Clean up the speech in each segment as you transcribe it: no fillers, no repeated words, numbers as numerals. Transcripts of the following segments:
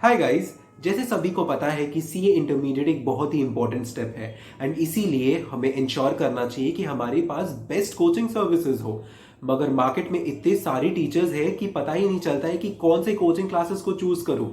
Hi guys. जैसे सभी को पता है कि सीए इंटरमीडिएट एक बहुत ही इंपॉर्टेंट स्टेप है एंड इसीलिए हमें इंश्योर करना चाहिए कि हमारे पास बेस्ट कोचिंग सर्विसेज हो। मगर मार्केट में इतने सारे टीचर्स हैं कि पता ही नहीं चलता है कि कौन से कोचिंग क्लासेस को चूज करूं।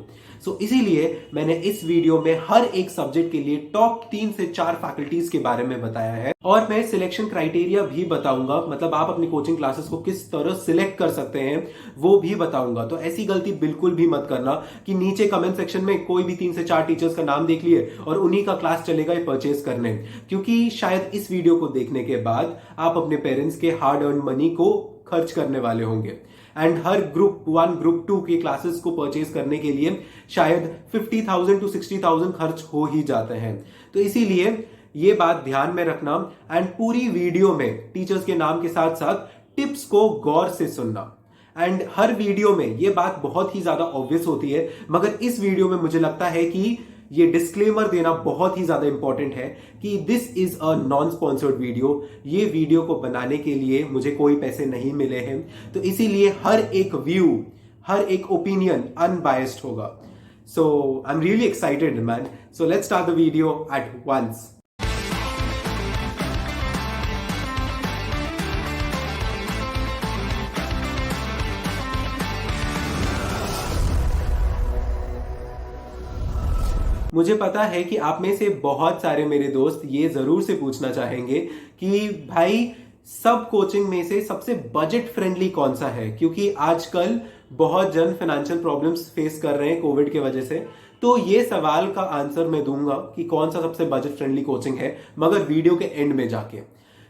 इसीलिए मैंने इस वीडियो में हर एक सब्जेक्ट के लिए टॉप 3 से 4 फैकल्टीज के बारे में बताया है और मैं सिलेक्शन क्राइटेरिया भी बताऊंगा, मतलब आप अपनी कोचिंग क्लासेस को किस तरह सिलेक्ट कर सकते हैं वो भी बताऊंगा। तो ऐसी गलती बिल्कुल भी मत करना कि नीचे कमेंट सेक्शन में कोई भी 3 से 4 टीचर्स का नाम देख लिए और उन्हीं का क्लास चलेगा ये परचेज करने, क्योंकि शायद इस वीडियो को देखने के बाद आप अपने पेरेंट्स के हार्ड अर्न मनी को खर्च करने वाले होंगे एंड हर ग्रुप 1 ग्रुप 2 के क्लासेस को परचेज करने के लिए शायद 50,000 to 60,000 खर्च हो ही जाते हैं। तो इसीलिए ये बात ध्यान में रखना एंड पूरी वीडियो में टीचर्स के नाम के साथ साथ टिप्स को गौर से सुनना। एंड हर वीडियो में ये बात बहुत ही ज्यादा ऑब्वियस होती है, मगर इस वीडियो में मुझे लगता है कि ये डिस्क्लेमर देना बहुत ही ज्यादा इंपॉर्टेंट है कि this is a non sponsored video. ये वीडियो को बनाने के लिए मुझे कोई पैसे नहीं मिले हैं, तो इसीलिए हर एक व्यू, हर एक ओपिनियन अनबायस्ड होगा। So I am really excited man. So let's start the video at once. मुझे पता है कि आप में से बहुत सारे मेरे दोस्त ये जरूर से पूछना चाहेंगे कि भाई सब कोचिंग में से सबसे बजट फ्रेंडली कौन सा है, क्योंकि आजकल बहुत जन फाइनेंशियल प्रॉब्लम्स फेस कर रहे हैं कोविड के वजह से। तो ये सवाल का आंसर मैं दूंगा कि कौन सा सबसे बजट फ्रेंडली कोचिंग है, मगर वीडियो के एंड में जाके।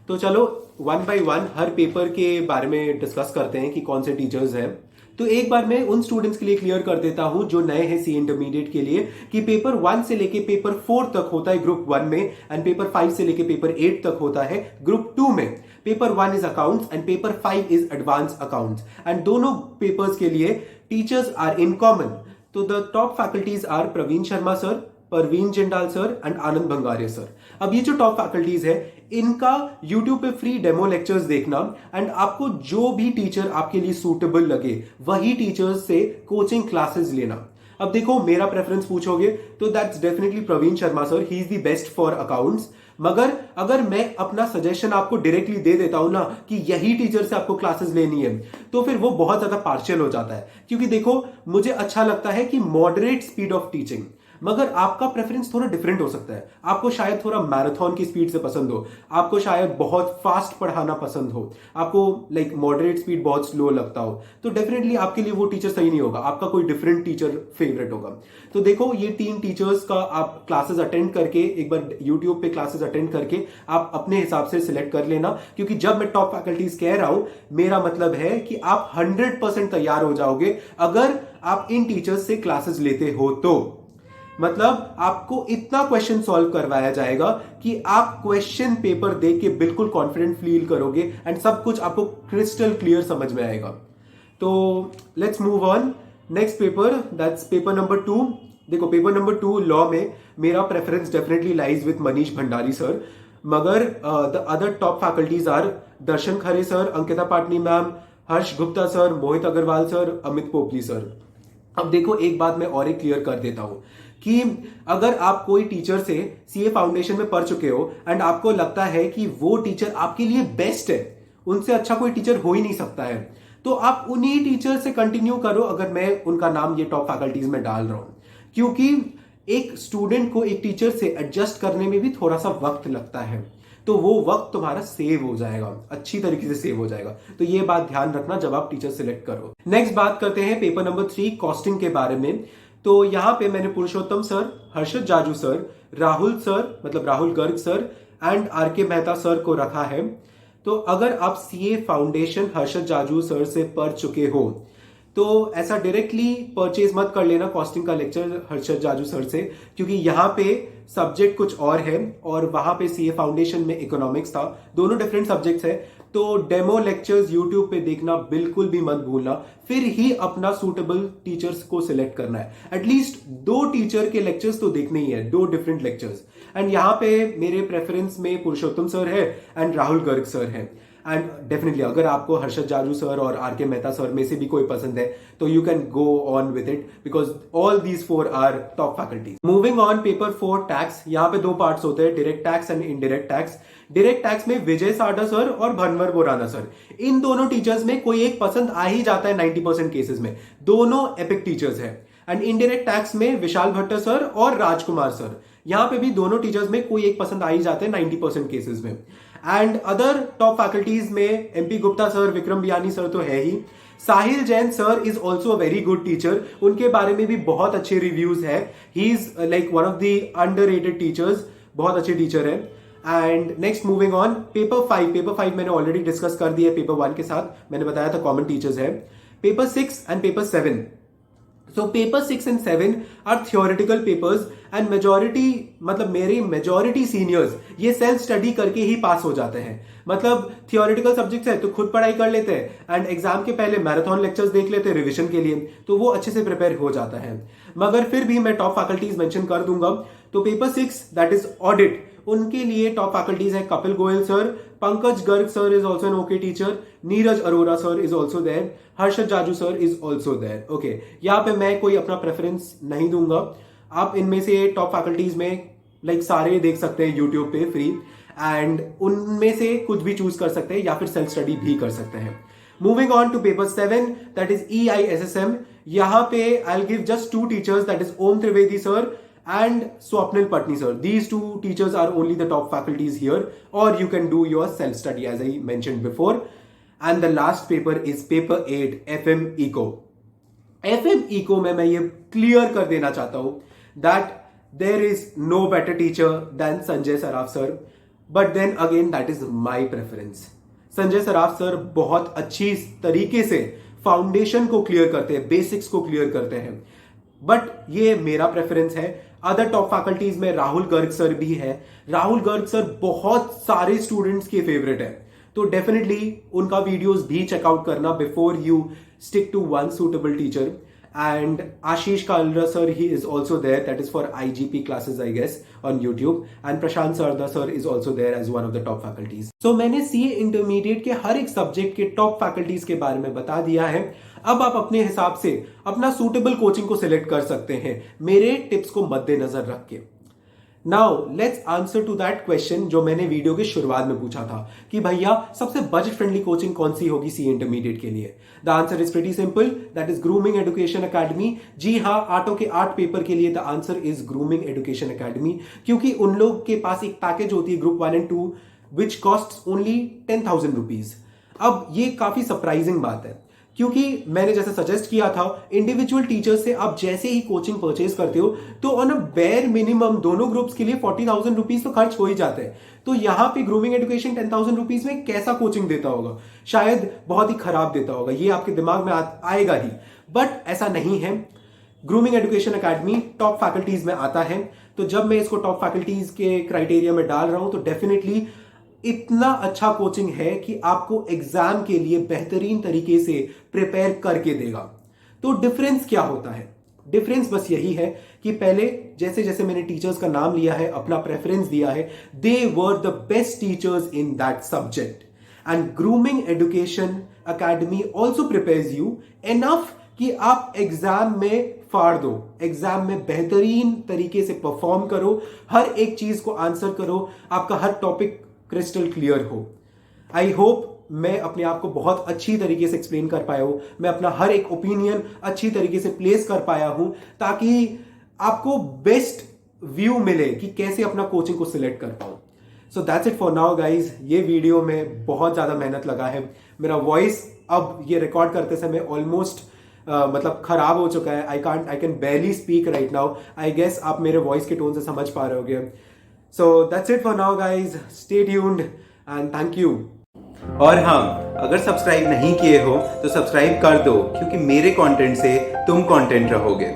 तो चलो 1 by 1 हर पेपर के बारे में डिस्कस करते हैं कि कौन से टीचर्स हैं। तो एक बार मैं उन स्टूडेंट्स के लिए क्लियर कर देता हूं जो नए हैं सी इंटरमीडिएट के लिए कि पेपर 1 से लेके पेपर 4 तक होता है ग्रुप 1 में एंड पेपर 5 से लेके पेपर 8 तक होता है ग्रुप 2 में। Paper 1 is accounts and paper 5 is advance accounts and दोनों पेपर्स के लिए टीचर्स आर इन कॉमन। तो the top faculties are Praveen Sharma sir, Parveen Jindal sir and Anand Bhangaria sir. अब ये जो टॉप फैकल्टीज है इनका YouTube पे फ्री डेमो लेक्चर्स देखना एंड आपको जो भी टीचर आपके लिए सूटेबल लगे वही टीचर्स से कोचिंग क्लासेस लेना। अब देखो मेरा प्रेफरेंस पूछोगे तो that's definitely Praveen Sharma sir, he is the best for accounts. मगर अगर मैं अपना सजेशन आपको डायरेक्टली दे देता हूं ना कि यही टीचर से आपको क्लासेस लेनी है, तो फिर वो बहुत ज्यादा पार्शियल हो जाता है। क्योंकि देखो मुझे अच्छा लगता है कि मॉडरेट स्पीड ऑफ टीचिंग, मगर आपका प्रेफरेंस थोड़ा डिफरेंट हो सकता है। आपको शायद थोड़ा मैराथन की स्पीड से पसंद हो, आपको शायद बहुत फास्ट पढ़ाना पसंद हो, आपको लाइक मॉडरेट स्पीड बहुत स्लो लगता हो, तो डेफिनेटली आपके लिए वो टीचर सही नहीं होगा, आपका कोई डिफरेंट टीचर फेवरेट होगा। तो देखो ये 3 टीचर्स का आप क्लासेस अटेंड करके, एक बार यूट्यूब पे क्लासेस अटेंड करके आप अपने हिसाब से सिलेक्ट कर लेना। क्योंकि जब मैं टॉप फैकल्टीज कह रहा हूं, मेरा मतलब है कि आप 100% तैयार हो जाओगे अगर आप इन टीचर्स से क्लासेस लेते हो। तो मतलब आपको इतना क्वेश्चन सॉल्व करवाया जाएगा कि आप क्वेश्चन पेपर देख के बिल्कुल कॉन्फिडेंट फील करोगे एंड सब कुछ आपको क्रिस्टल क्लियर समझ में आएगा। तो let's move on next paper, that's paper number 2। देखो पेपर नंबर 2 लॉ में मेरा preference definitely lies with Manish Bhandari sir, मगर the other top faculties are Darshan Khare sir, Ankita Patni ma'am, Harsh Gupta sir, Mohit Agarwal sir, Amit Popli sir. अब देखो एक बात मैं और एक क्लियर कर देता हूं कि अगर आप कोई टीचर से सीए फाउंडेशन में पढ़ चुके हो एंड आपको लगता है कि वो टीचर आपके लिए बेस्ट है, उनसे अच्छा कोई टीचर हो ही नहीं सकता है, तो आप उन्हीं टीचर से कंटिन्यू करो। अगर मैं उनका नाम ये टॉप फैकल्टीज में डाल रहा हूं, क्योंकि एक स्टूडेंट को एक टीचर से एडजस्ट करने में भी थोड़ा सा वक्त लगता है, तो वो वक्त तुम्हारा सेव हो जाएगा, अच्छी तरीके से सेव हो जाएगा। तो ये बात ध्यान रखना जब आप टीचर सिलेक्ट करो। नेक्स्ट बात करते हैं पेपर नंबर 3 कॉस्टिंग के बारे में। तो यहां पे मैंने Purushottam sir, Harshad Jaju sir, Rahul sir मतलब Rahul Garg sir and R K. Mehta sir को रखा है। तो अगर आप CA foundation Harshad Jaju sir से पढ़ चुके हो तो ऐसा डायरेक्टली परचेज मत कर लेना कॉस्टिंग का लेक्चर हर्षद जाजू सर से, क्योंकि यहाँ पे सब्जेक्ट कुछ और है और वहां पे सीए फाउंडेशन में इकोनॉमिक्स था, दोनों डिफरेंट सब्जेक्ट्स है। तो डेमो लेक्चर्स यूट्यूब पे देखना बिल्कुल भी मत भूलना, फिर ही अपना सूटेबल टीचर्स को सिलेक्ट करना है। एटलीस्ट 2 टीचर के लेक्चर्स तो देखने ही है, 2 डिफरेंट लेक्चर्स। एंड यहाँ पे मेरे प्रेफरेंस में पुरुषोत्तम सर है एंड राहुल गर्ग सर है। एंड डेफिनेटली अगर आपको हर्षद जाजू सर और आर के मेहता सर में से भी कोई पसंद है तो you can go on with it because all these 4 are top faculties. Moving on, paper 4 tax. यहाँ पे 2 पार्ट्स होते हैं, direct tax and indirect tax. Direct tax में विजय साडा सर और भनवर बोराना सर, इन दोनों टीचर्स में कोई एक पसंद आ ही जाता है 90% केसेस में, दोनों एपिक टीचर्स हैं। एंड इनडायरेक्ट टैक्स में विशाल भट्ट सर और राजकुमार सर, यहां पे भी दोनों टीचर्स में कोई एक पसंद आ ही जाते हैं 90% केसेस में। एंड अदर टॉप फैकल्टीज में MP Gupta sir, Vikram Biyani sir तो है ही, Sahil Jain sir is also a very good teacher, उनके बारे में भी बहुत अच्छे रिव्यूज है। He is like one of the underrated teachers, बहुत अच्छे टीचर है। And next moving on, paper 5। Paper 5 मैंने ऑलरेडी डिस्कस कर दिया है पेपर 1 के साथ, मैंने बताया था कॉमन टीचर्स है। Paper 6 and paper 7। So paper 6 and 7 are theoretical papers and majority, मतलब मेरे majority seniors ये सेल्फ स्टडी करके ही पास हो जाते हैं। मतलब थियोरेटिकल सब्जेक्ट्स है तो खुद पढ़ाई कर लेते हैं एंड एग्जाम के पहले मैराथन लेक्चर्स देख लेते हैं रिवीजन के लिए, तो वो अच्छे से प्रिपेयर हो जाता है। मगर फिर भी मैं टॉप फैकल्टीज मेंशन कर दूंगा। तो पेपर 6 दैट इज ऑडिट, उनके लिए टॉप फैकल्टीज है Kapil Goyal sir, Pankaj Garg sir is also an okay teacher, Neeraj Arora sir is also there, Harshad Jaju sir is also there. Okay, यहाँ पे मैं कोई अपना प्रेफरेंस नहीं दूंगा, आप इनमें से टॉप फैकल्टीज में लाइक सारे देख सकते हैं यूट्यूब पे फ्री, एंड उनमें से कुछ भी चूज कर सकते हैं या फिर सेल्फ स्टडी भी कर सकते हैं। Moving on to paper 7 that is EISSM, यहाँ पे I will give just 2 teachers that is Om Trivedi sir and Swapnil Patni sir. These 2 teachers are only the top faculties here, or you can do your self study as I mentioned before. And the last paper is paper 8 FM Eco. FM Eco में मैं ये clear कर देना चाहता हूँ that there is no better teacher than Sanjay Saraf sir, but then again that is my preference. Sanjay Saraf sir बहुत अच्छी तरीके से फाउंडेशन को क्लियर करते हैं, बेसिक्स को क्लियर करते हैं, बट ये मेरा प्रेफरेंस है। अदर टॉप फैकल्टीज में राहुल गर्ग सर भी है, राहुल गर्ग सर बहुत सारे स्टूडेंट्स के फेवरेट है, तो डेफिनेटली उनका वीडियोस भी चेकआउट करना before you stick to one suitable teacher. And Ashish Kalra sir, he is also there, that is for IGP classes I guess on YouTube, and Prashant Sarda sir is also there as one of the top faculties. So मैंने CA intermediate के हर एक subject के top faculties के बारे में बता दिया है। अब आप अपने हिसाब से अपना सूटेबल कोचिंग को सिलेक्ट कर सकते हैं मेरे टिप्स को मद्देनजर रख के। Now let's answer to that question जो मैंने वीडियो के शुरुआत में पूछा था कि भैया सबसे बजट फ्रेंडली कोचिंग कौन सी होगी CA इंटरमीडिएट के लिए। The answer is pretty simple, that is Grooming Education Academy. जी हाँ, आर्टों के 8 पेपर के लिए the answer is Grooming Education Academy, क्योंकि उन लोग के पास एक पैकेज होती है group 1 and 2 which cost only 10,000 rupees. अब ये काफी सरप्राइजिंग बात है, क्योंकि मैंने जैसे सजेस्ट किया था इंडिविजुअल टीचर से आप जैसे ही कोचिंग परचेज करते हो तो ऑन अ बेयर मिनिमम दोनों ग्रुप्स के लिए 40,000 रुपीज तो खर्च हो ही जाते हैं। तो यहाँ पे ग्रूमिंग एजुकेशन 10,000 रुपीज में कैसा कोचिंग देता होगा, शायद बहुत ही खराब देता होगा, ये आपके दिमाग में आएगा ही, बट ऐसा नहीं है। Grooming Education academy top faculties में आता है, तो जब मैं इसको टॉप फैकल्टीज के क्राइटेरिया में डाल रहा हूं तो डेफिनेटली इतना अच्छा कोचिंग है कि आपको एग्जाम के लिए बेहतरीन तरीके से प्रिपेयर करके देगा। तो डिफरेंस क्या होता है? डिफरेंस बस यही है कि पहले जैसे जैसे मैंने टीचर्स का नाम लिया है, अपना प्रेफरेंस दिया है, they were the best teachers in that subject. And Grooming Education Academy also prepares you enough कि आप एग्जाम में फाड़ दो, एग्जाम में बेहतरीन तरीके से परफॉर्म करो, हर एक चीज को आंसर करो, आपका हर टॉपिक क्रिस्टल क्लियर हो। आई होप मैं अपने आप को बहुत अच्छी तरीके से एक्सप्लेन कर पाया हूं, मैं अपना हर एक ओपिनियन अच्छी तरीके से प्लेस कर पाया हूं, ताकि आपको बेस्ट व्यू मिले कि कैसे अपना कोचिंग को सिलेक्ट कर पाऊं। So that's it for now guys. ये वीडियो में बहुत ज्यादा मेहनत लगा है, मेरा वॉइस अब ये रिकॉर्ड करते समय ऑलमोस्ट मतलब खराब हो चुका है। I can barely speak right now. I guess आप मेरे वॉइस के टोन से समझ पा रहे होगे। So that's it for now guys, stay tuned and thank you। और हाँ, अगर सब्सक्राइब नहीं किए हो तो सब्सक्राइब कर दो, क्योंकि मेरे कंटेंट से तुम कंटेंट रहोगे।